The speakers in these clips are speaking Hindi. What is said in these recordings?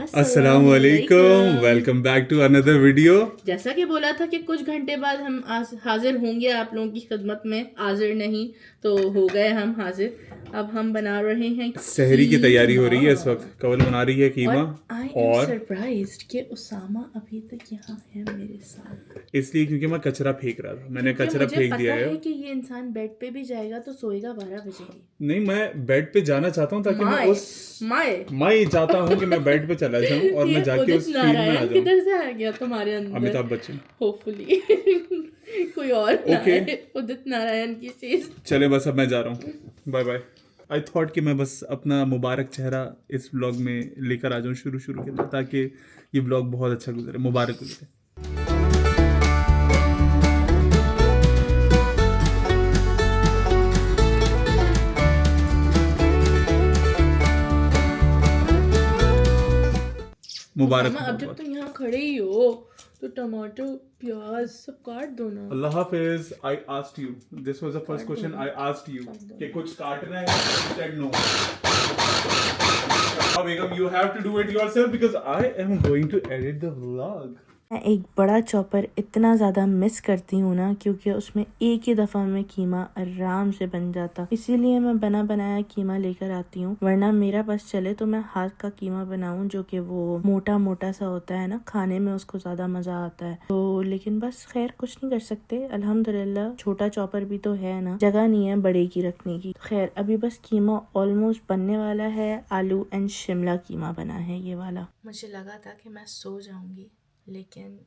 अस्सलामुअलैकुम, welcome back to another video. जैसा कि बोला था कि कुछ घंटे बाद हम हाजिर होंगे आप लोगों की खिदमत में। हाजिर नहीं तो हो गए हम हाजिर। अब हम बना रहे हैं सहरी की तैयारी हो रही है इस वक्त। कवल बना रही है कीमा आई एम और सरप्राइज्ड कि उसामा अभी तक यहाँ है मेरे साथ। इसलिए क्योंकि मैं कचरा फेंक रहा था। मैंने क्योंकि कचरा मुझे फेंक पता दिया है कि ये इंसान बेड पे भी जाएगा तो सोएगा 12 बजे ही। नहीं, मैं बेड पे जाना चाहता हूँ ताकि मैं उस मैं चाहता हूँ कि मैं बेड पे चला जाऊँ और मैं ये जाके उदित उस फील में आ नारायण जाऊँ। किधर से आ गया तुम्हारे अंदर? अमिताभ बच्चन। होपफुली कोई और ना ओके। आए उदित नारायण की चीज। चले बस, अब मैं जा रहा हूँ। Bye bye. आई थॉट कि मैं बस अपना मुबारक चेहरा इस व्लॉग में लेकर आ जाऊँ शुरू के लिए, ताकि ये व्लॉग बहुत अच्छा गुजरे, मुबारक गुजरे। मुबारक अब जब तुम यहाँ खड़े ही हो तो टमाटर प्याज सब काट दो ना। अल्लाह हाफिज। I asked you, this was the first question I asked you कि कुछ काटना है, you said no. Now Begum, you have to do it yourself because I am going to edit the vlog. मैं एक बड़ा चॉपर इतना ज़्यादा मिस करती हूँ ना, क्योंकि उसमें एक ही दफ़ा में कीमा आराम से बन जाता। इसीलिए मैं बना बनाया कीमा लेकर आती हूँ, वरना मेरा बस चले तो मैं हाथ का कीमा बनाऊँ जो कि वो मोटा मोटा सा होता है ना, खाने में उसको ज़्यादा मज़ा आता है। तो लेकिन बस खैर कुछ नहीं कर सकते, अल्हम्दुलिल्लाह छोटा चॉपर भी तो है ना, जगह नहीं है बड़े की रखने की। खैर अभी बस कीमा ऑलमोस्ट बनने वाला है। आलू एंड शिमला कीमा बना है ये वाला। मुझे लगा था कि मैं सो जाऊंगी, लेकिन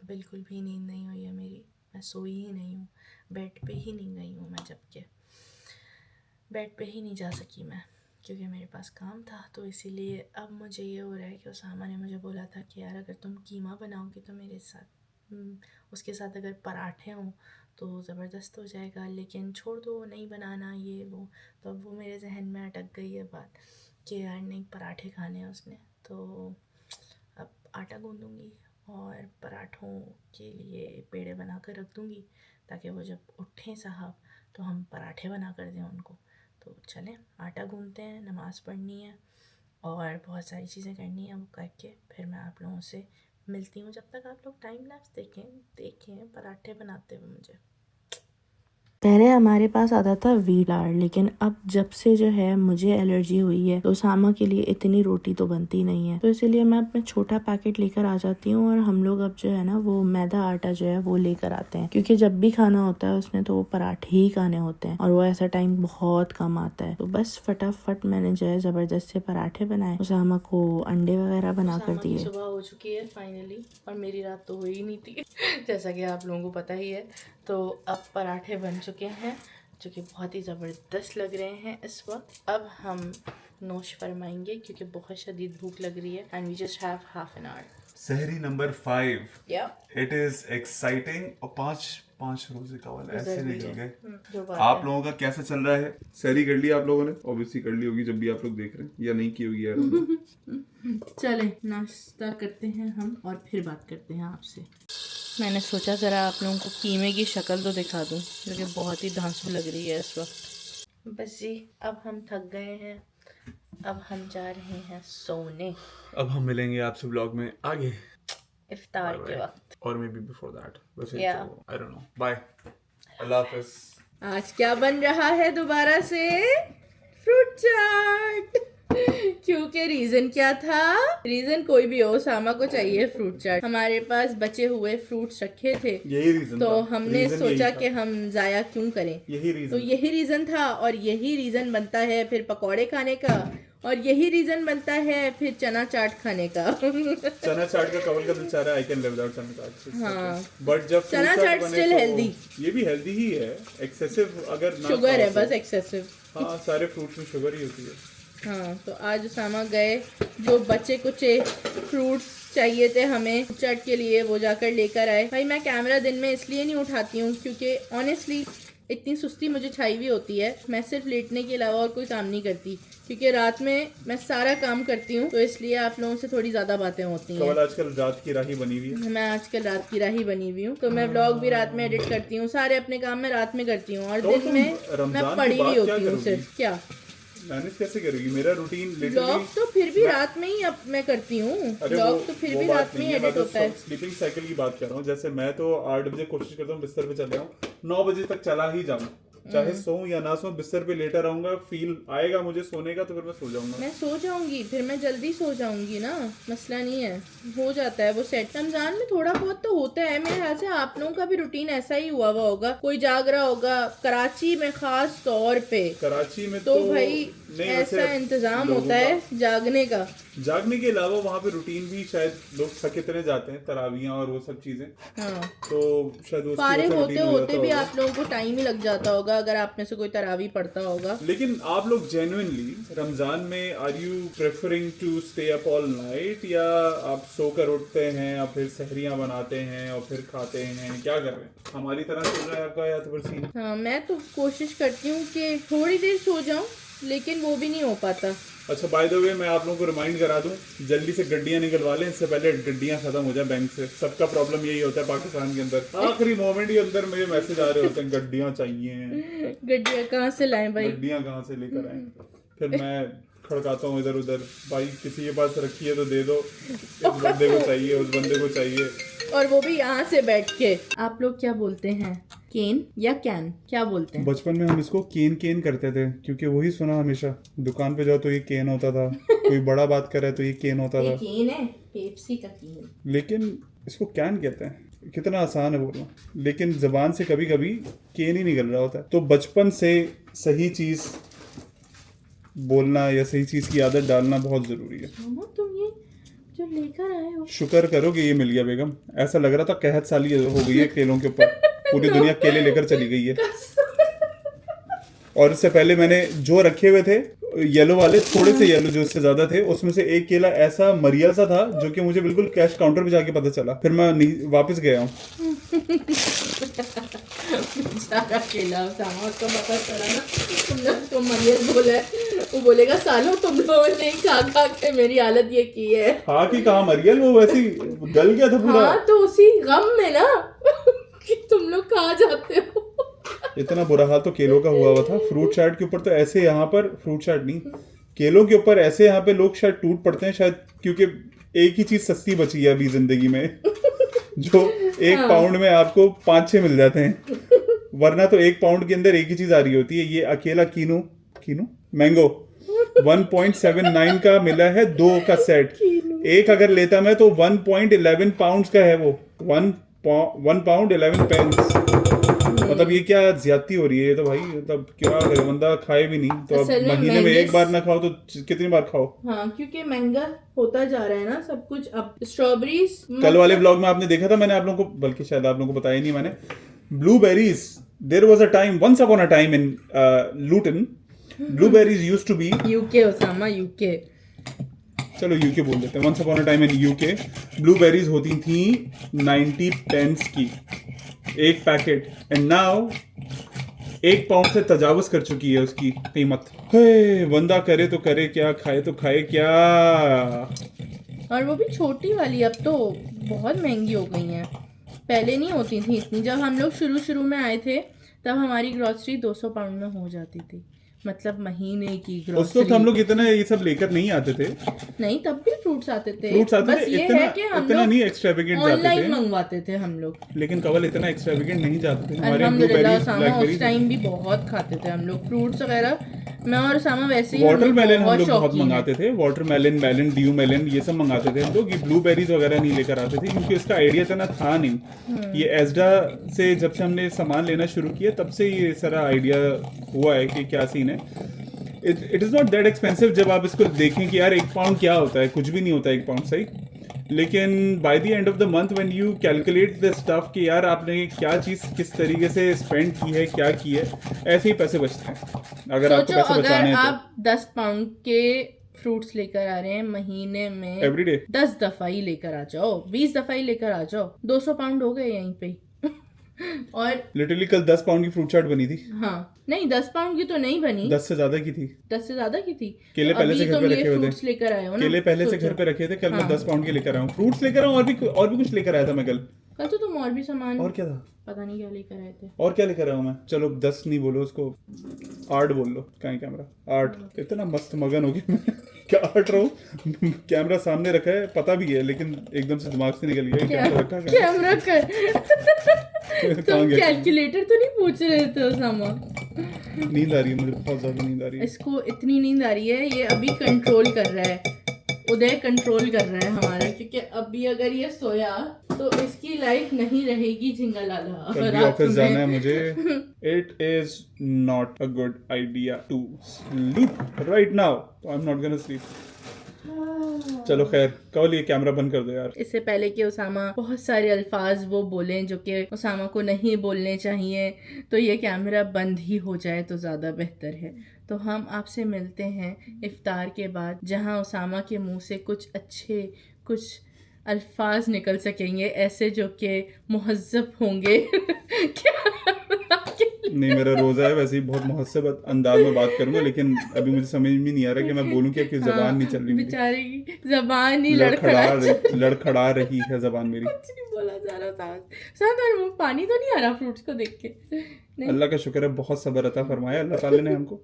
बिल्कुल भी नींद नहीं हुई है मेरी। मैं सोई ही नहीं हूँ, बेड पे ही नहीं गई हूँ मैं, जबकि बेड पे ही नहीं जा सकी मैं क्योंकि मेरे पास काम था। तो इसीलिए अब मुझे ये हो रहा है कि उसामा ने मुझे बोला था कि यार अगर तुम कीमा बनाओगी तो मेरे साथ उसके साथ अगर पराठे हों तो ज़बरदस्त हो जाएगा, लेकिन छोड़ दो, नहीं बनाना ये वो। तो अब वो मेरे जहन में अटक गई है बात कि यार नहीं, पराठे खाने हैं उसने। तो अब आटा गूँधूँगी और पराठों के लिए पेड़े बना कर रख दूँगी, ताकि वो जब उठें साहब तो हम पराठे बना कर दें उनको। तो चलें आटा गूँधते हैं, नमाज़ पढ़नी है और बहुत सारी चीज़ें करनी है। वो करके फिर मैं आप लोगों से मिलती हूँ। जब तक आप लोग टाइम लैप्स देखें पराठे बनाते हुए मुझे। पहले हमारे पास आता था वीलार, लेकिन अब जब से जो है मुझे एलर्जी हुई है तो सामा के लिए इतनी रोटी तो बनती नहीं है। तो इसीलिए मैं अपना छोटा पैकेट लेकर आ जाती हूँ और हम लोग अब जो है ना वो मैदा आटा जो है वो लेकर आते हैं, क्योंकि जब भी खाना होता है उसमें तो वो पराठे ही खाने होते हैं और वो ऐसा टाइम बहुत कम आता है। तो बस फटाफट मैंने जो है जबरदस्त से पराठे बनाए, सामा को अंडे वगैरह बना कर दिए। सुबह हो चुकी है फाइनली, और मेरी रात तो हुई नहीं थी जैसा कि आप लोगों को पता ही है। तो अब पराठे बन चुके हैं जो कि बहुत ही ज़बरदस्त लग रहे हैं इस वक्त। अब हम नोश फरमाएंगे क्योंकि बहुत शदीद भूख लग रही है। And we just have half an hour. सहरी नंबर 5। या इट इज एक्साइटिंग। और पाँच रोजे कवल ऐसे निकल गए। आप आप लोगों का कैसा चल रहा है? सहरी कर ली आप लोगों ने? ऑब्वियसली कर ली होगी जब भी आप लोग देख रहे हैं, या नहीं की होगी यार। चले नाश्ता करते हैं हम और फिर बात करते हैं आपसे। मैंने सोचा ज़रा आप लोगों को कीमे की शक्ल तो दिखा दूं, जो कि बहुत ही धांसू लग रही है इस वक्त। बस जी अब हम थक गए हैं, अब हम जा रहे हैं सोने। अब हम मिलेंगे आपसे व्लॉग में आगे इफ्तार के वक्त, और मे बी बिफोर दैट। वैसे Yeah. तो आई डोंट नो। बाय, अल्लाह हाफिज। आज क्या बन रहा है दोबारा से? फ्रूट चाट। क्योंकि रीजन क्या था? रीजन कोई भी हो, सामा को चाहिए फ्रूट चाट। हमारे पास बचे हुए फ्रूट्स रखे थे, यही रीजन तो था। हमने रीजन सोचा यही था। कि हम जाया क्यों करें। यही रीजन तो यही रीजन था, और यही रीजन बनता है फिर पकौड़े खाने का, और यही रीजन बनता है फिर चना चाट खाने का। चना चाट का कवल का दिल चाह रहा है, आई कैन लिव विदाउट चना चाट। हाँ, बट जब चना चाट स्टिल हेल्दी। ये भी हेल्दी ही है, एक्सेसिव अगर ना शुगर है खाओ तो। बस एक्सेसिव। हाँ, सारे फ्रूट्स में शुगर ही होती है। हाँ, तो आज सामा गए, जो बचे कुचे फ्रूट्स चाहिए थे हमें चाट के लिए वो जाकर लेकर आए। भाई मैं कैमरा दिन में इसलिए नहीं उठाती हूँ क्योंकि ऑनेस्टली इतनी सुस्ती मुझे छाई हुई होती है, मैं सिर्फ लेटने के अलावा और कोई काम नहीं करती, क्योंकि रात में मैं सारा काम करती हूँ, तो इसलिए आप लोगों से थोड़ी ज़्यादा बातें होती हैं। आजकल रात की राही बनी हुई है। मैं आजकल रात की राही बनी हुई हूँ, तो मैं व्लॉग भी रात में एडिट करती हूँ, सारे अपने काम मैं रात में करती हूँ, और दिन में मैं पड़ी हुई होती हूँ सिर्फ। क्या मैनेज कैसे करोगी? मेरा रूटीन व्लॉग तो फिर भी रात में ही अब मैं करती हूँ, व्लॉग तो फिर भी रात में ही एडिट होता है। स्लीपिंग साइकिल की बात कर रहा हूँ। जैसे मैं तो 8 बजे कोशिश करता हूँ बिस्तर पे चले आऊँ, 9 बजे तक चला ही जाऊँ, चाहे सोऊं या ना सोऊं, बिस्तर पे लेटा रहूंगा, फील आएगा मुझे सोने का तो फिर मैं सो जाऊंगा। मैं सो जाऊंगी, फिर मैं जल्दी सो जाऊंगी ना, मसला नहीं है, हो जाता है वो सेट। रमजान में थोड़ा बहुत तो होता है, मेरे ख्याल से आप लोगों का भी रूटीन ऐसा ही हुआ होगा, कोई जाग रहा होगा। कराची में खास तौर पे, कराची में तो भाई ऐसा इंतजाम होता है जागने का। जागने के अलावा वहाँ पे रूटीन भी शायद लोग थके इतने जाते हैं, तरावियां और वो सब चीजें, हाँ, तो शायद फारिग होते होते भी आप लोगों को टाइम ही लग जाता होगा अगर आप में से कोई तरावी पढ़ता होगा। लेकिन आप लोग जेन्युइनली रमजान में are you preferring to stay up all night, या आप सोकर उठते हैं और फिर सहरियां बनाते हैं और फिर खाते हैं, क्या कर रहे हैं? हमारी तरह चल रहा है आपका या तो फिर सीन? हाँ, मैं तो कोशिश करती हूँ कि थोड़ी देर सो जाऊँ, लेकिन वो भी नहीं हो पाता। अच्छा, बाय द वे मैं आप लोगों को रिमाइंड करा दूं, जल्दी से गड्डियां निकलवा लें, इससे पहले गड्डियां खत्म हो जाए बैंक से। सबका प्रॉब्लम यही होता है पाकिस्तान के अंदर, आखिरी मोमेंट ही अंदर मुझे मैसेज आ रहे होते हैं गड्डियां चाहिए। गड्डियां कहाँ से लाएं भाई? गड्डियां कहाँ से लेकर आए? फिर मैं खड़काता हूँ इधर उधर, भाई किसी के पास रखी है तो दे दो, इस बंदे को चाहिए, उस बंदे को चाहिए, और वो भी यहाँ से बैठ के। आप लोग क्या बोलते हैं, केन या कैन, क्या बोलते हैं? बचपन में हम इसको केन केन करते थे, क्योंकि वही सुना हमेशा, दुकान पे जाओ तो ये केन होता था, कोई बड़ा बात कर रहा है तो ये केन होता था। केन है, पेप्सी का केन, लेकिन इसको कैन कहते हैं। कितना आसान है बोलना, लेकिन जबान से कभी कभी केन ही निकल रहा होता है। तो बचपन से सही चीज बोलना या सही चीज की आदत डालना बहुत जरूरी है। तुम ये जो लेकर आए हो, शुक्र करो कि ये मिल गया बेगम। ऐसा लग रहा था कहत साली हो गई है केलों के ऊपर, पूरी दुनिया केले लेकर चली गई है। और इससे पहले मैंने जो रखे हुए थे येलो वाले, थोड़े से येलो जो इससे ज्यादा थे, उसमें से एक केला ऐसा मरिया सा था जो कि मुझे बिल्कुल कैश काउंटर पे जाके पता चला, फिर मैं वापस गया हूँ। सारा केला उसको पता चला ना, तुमने उसको मरियल बोला है, वो बोलेगा सालों तुम लोगों ने खा खा के मेरी हालत ये की है। हाँ कि कहा मरियल, वो वैसी गल गया था पूरा। हाँ, तो उसी गम में ना कि तुम लोग कहाँ जाते हो। इतना बुरा हाल तो केलों का हुआ था। फ्रूट चाट के ऊपर तो ऐसे, यहाँ पर फ्रूट चाट नहीं, केलों के ऊपर ऐसे यहाँ पे लोग शायद टूट पड़ते हैं, शायद क्योंकि एक ही चीज सस्ती बची है अभी जिंदगी में जो 1 पाउंड में आपको 5-6 मिल जाते हैं, वरना तो 1 पाउंड के अंदर एक ही चीज आ रही होती है। ये अकेला कीनू मैंगो 1.79 का मिला है, 2 का सेट। एक अगर लेता मैं तो 1.11 पाउंड का है वो, 1 पाउंड 11 पेंस। मतलब ये क्या ज्यादती हो रही है? ये तो भाई मतलब क्या करे, बंदा खाए भी नहीं तो अब महीने में एक बार ना खाओ तो कितनी बार खाओ? हाँ, क्योंकि महंगा होता जा रहा है ना सब कुछ। अब स्ट्रॉबेरीज, कल वाले व्लॉग में आपने देखा था, मैंने आप लोगों को, बल्कि शायद आप लोगों को बताया नहीं मैंने, blueberries, there was a time, once upon a time in Luton, blueberries used to be, UK Osama, UK, चलो यूके बोल देते हैं, once upon a time in UK blueberries होती थी 90 पेंस की एक पैकेट, एंड नाउ 1 पाउंड से तजावुज कर चुकी है उसकी कीमत। हे बंदा करे तो करे क्या, खाए तो खाए क्या। और वो भी छोटी वाली, अब तो बहुत महंगी हो गई हैं, पहले नहीं होती थी इतनी। जब हम लोग शुरू में आए थे तब हमारी ग्रोसरी 200 पाउंड में हो जाती थी, मतलब महीने की ग्रोसरी। उस वक्त हम लोग इतना ये सब लेकर नहीं आते थे। नहीं, तब भी फ्रूट्स आते थे, बस ये है कि हम इतना नहीं एक्स्ट्रावेगेंट जाते थे, ऑनलाइन मंगवाते थे हम लोग। लेकिन कवल इतना एक्स्ट्रावेगेंट नहीं जाते थे हमारे। अल्हम्दुलिल्लाह उस टाइम भी बहुत खाते थे हम लोग फ्रूट्स वगैरह। मैं और सामा वैसे ही वाटरमेलन हम लोग बहुत मंगाते थे, वाटरमेलन, ड्यू मेलन, ये सब मंगाते थे हम लोग। ये ब्लूबेरीज वगैरह नहीं लेकर आते थे क्योंकि इसका आइडिया इतना था नहीं। ये एजडा से जब से हमने सामान लेना शुरू किया तब से ये सारा आइडिया हुआ है कि क्या सीन है। It is not that expensive. जब आप इसको देखें कि यार 1 पाउंड क्या होता है, कुछ भी नहीं होता 1 पाउंड, सही। लेकिन by the end of the month when you calculate the stuff कि यार आपने क्या चीज़ किस तरीके से स्पेंड की है, क्या की है, ऐसे ही पैसे बचते हैं। अगर आपको पैसे बचाने हैं तो आप 10 पाउंड के फ्रूट्स लेकर आ रहे हैं महीने में, एवरीडे 10 दफा ही लेकर आ जाओ, 20 दफा ही लेकर आ जाओ, 200 पाउंड हो गए यहीं पे। और लिटरली कल 10 पाउंड की फ्रूट चाट बनी थी। हाँ, नहीं 10 पाउंड की तो नहीं बनी, 10 से ज्यादा की थी। 10 से ज्यादा की थी। केले पहले से घर पे रखे हुए थे, लेकर आए हो ना, केले पहले से घर पे रखे थे। कल मैं 10 पाउंड के लेकर आया हूँ, फ्रूट्स लेकर आऊँ, और भी कुछ लेकर आया था मैं कल। कल तो तुम और भी सामान और क्या था? पता नहीं क्या लेकर आए थे। और क्या लेकर आया हूँ मैं? चलो 10 नहीं बोलो उसको, आर्ट बोल लो। कहाँ है कैमरा? आर्ट। इतना मस्त मगन हो गया मैं क्या आर्ट रहा हूँ। कैमरा सामने रखा है, पता भी है, लेकिन एकदम से दिमाग से निकल गया। कैमरा रखा है। कैमरा कर तुम गया? कैलकुलेटर तो नहीं पूछ रहे थे उसामा? नींद आ रही है मुझे, बहुत ज्यादा नींद आ रही है। इसको इतनी नींद आ रही है, ये अभी कंट्रोल कर रहा है, उदय कंट्रोल कर रहा है हमारा, क्योंकि अभी अगर ये सोया तो इसकी लाइफ नहीं रहेगी झिंगालाला। कल भी ऑफिस जाना है मुझे। It is not a good idea to sleep right now, I am not gonna sleep. चलो खैर, कल ये कैमरा बंद कर दो यार। इससे पहले कि उसामा बहुत सारे अल्फाज वो बोलें जो कि उसामा को नहीं बोलने चाहिए, तो ये कैमरा बंद ही हो जाए तो ज़्यादा बेहतर है। तो हम आपसे मिलते हैं इफ्तार के बाद, जहां उसामा के मुंह से कुछ अच्छे कुछ अल्फाज निकल सकेंगे, ऐसे जो कि मुहज्जब होंगे। नहीं, मेरा रोजा है, वैसे ही बहुत मुहस्सब अंदाज में बात करूंगा, लेकिन अभी मुझे समझ में नहीं आ रहा कि मैं बोलूं क्या, कि जबान नहीं चल रही मेरी। बेचारे की जबान ही लड़खड़ा रही है जबान मेरी। कुछ नहीं बोला जा रहा। साथ पानी तो नहीं आ रहा फ्रूट्स को देख के। अल्लाह का शुक्र है, बहुत सब्र अता फरमाया अल्लाह ताला ने हमको,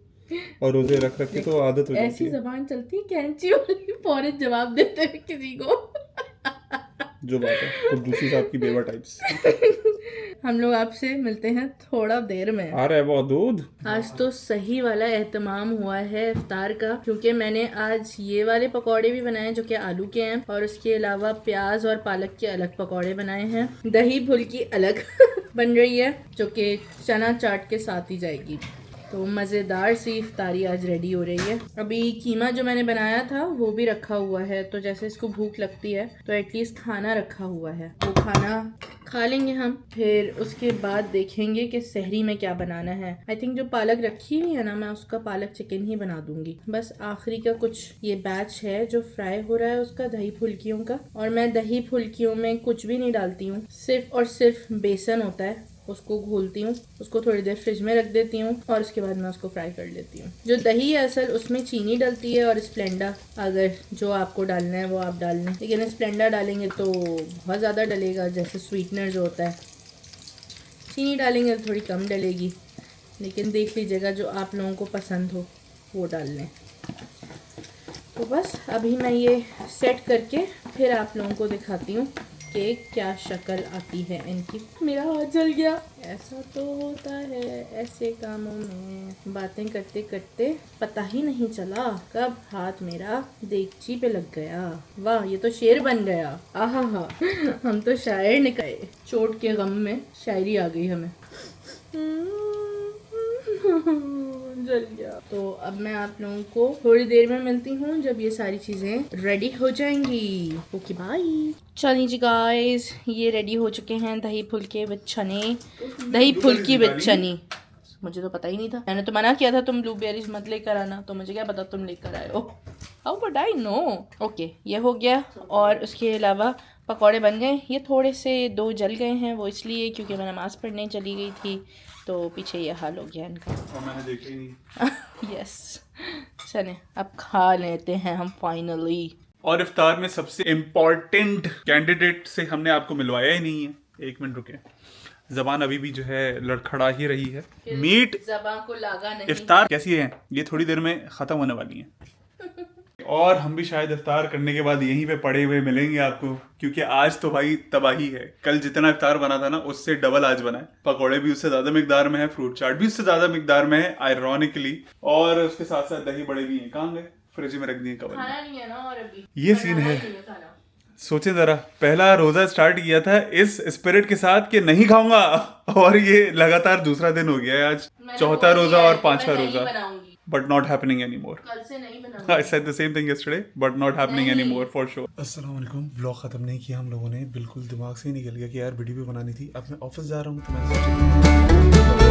और रोजे रख रख के तो आदत हो जाती है। ऐसी जबान चलती है कैंची वाली, फौरन जवाब देते हैं किसी को। जो बात है, तो दूसरी साहब की बेवा टाइप्स। हम लोग आपसे मिलते हैं थोड़ा देर में। आ रहा है वो दूध। आज तो सही वाला एहतमाम हुआ है इफ्तार का, क्योंकि मैंने आज ये वाले पकौड़े भी बनाए जो कि आलू के हैं, और उसके अलावा प्याज और पालक के अलग पकौड़े बनाए हैं। दही फुल्की अलग बन रही है जो कि चना चाट के साथ ही जाएगी। तो मज़ेदार सी इफ्तारी आज रेडी हो रही है। अभी कीमा जो मैंने बनाया था वो भी रखा हुआ है, तो जैसे इसको भूख लगती है तो एटलीस्ट खाना रखा हुआ है, वो खाना खा लेंगे हम। फिर उसके बाद देखेंगे कि सहरी में क्या बनाना है। आई थिंक जो पालक रखी हुई है ना, मैं उसका पालक चिकन ही बना दूंगी। बस आखिरी का कुछ ये बैच है जो फ्राई हो रहा है उसका, दही फुल्कियों का। और मैं दही फुल्कियों में कुछ भी नहीं डालती हूँ, सिर्फ और सिर्फ बेसन होता है, उसको घोलती हूँ, उसको थोड़ी देर फ्रिज में रख देती हूँ, और उसके बाद मैं उसको फ्राई कर लेती हूँ। जो दही है असल उसमें चीनी डलती है, और स्प्लेंडा अगर जो आपको डालना है वो आप डाल लें, लेकिन स्प्लेंडा डालेंगे तो बहुत ज़्यादा डलेगा, जैसे स्वीटनर जो होता है। चीनी डालेंगे तो थोड़ी कम डलेगी, लेकिन देख लीजिएगा जो आप लोगों को पसंद हो वो डाल लें। तो बस अभी मैं ये सेट करके फिर आप लोगों को दिखाती हूँ कि क्या शक्ल आती है इनकी। मेरा हाथ जल गया। ऐसा तो होता है ऐसे कामों में, बातें करते करते पता ही नहीं चला कब हाथ मेरा देगची पे लग गया। वाह, ये तो शेर बन गया। आहा हा, हम तो शायर निकले। चोट के गम में शायरी आ गई हमें। जल गया। तो अब मैं आप लोगों को थोड़ी देर में मिलती हूँ जब ये सारी चीजें रेडी हो जाएंगी। Okay bye. चलिए जी गाइस, ये रेडी हो चुके हैं दही फुल्के विद चने, दही फुल्की विद चनी। मुझे तो पता ही नहीं था, मैंने तो मना किया था तुम ब्लूबेरीज मत लेकर आना, तो मुझे क्या पता तुम लेकर आए हो। How but I know. Okay, ये हो गया। और उसके अलावा पकौड़े बन गए। ये थोड़े से 2 जल गए हैं, वो इसलिए क्योंकि मैं नमाज़ पढ़ने चली गई थी, तो पीछे ये हाल हो गया इनका। और मैंने देखा ही नहीं। यस, चले अब खा लेते हैं हम फाइनली। और इफ्तार में सबसे इम्पोर्टेंट कैंडिडेट से हमने आपको मिलवाया ही नहीं है। 1 मिनट रुके, जबान अभी भी जो है लड़खड़ा ही रही है। मीट ज़बान को लागा नहीं। इफ्तार कैसी है, ये थोड़ी देर में खत्म होने वाली है। और हम भी शायद इफ्तार करने के बाद यहीं पे पड़े हुए मिलेंगे आपको, क्योंकि आज तो भाई तबाही है। कल जितना इफ्तार बना था ना, उससे डबल आज बना है। पकौड़े भी उससे ज्यादा मिकदार में है, फ्रूट चाट भी उससे ज्यादा मिकदार में है आयरॉनिकली, और उसके साथ साथ दही बड़े भी हैं। कहाँ गए? फ्रिज में रख दिए कवर। खाना नहीं है ना, और अभी ये सीन है। सोचे जरा, पहला रोजा स्टार्ट किया था इस स्पिरिट के साथ कि नहीं खाऊंगा, और ये लगातार दूसरा दिन हो गया है आज, चौथा रोजा और 5वां रोजा। But not happening anymore. कल से नहीं बनाऊंगा। I said the same thing yesterday, but not happening anymore for sure. अस्सलाम वालेकुम। व्लॉग खत्म नहीं किया हम लोगों ने, बिल्कुल दिमाग से ही निकल गया कि यार वीडियो भी बनानी थी। अब मैं ऑफिस जा रहा हूँ तो मैंने सोचा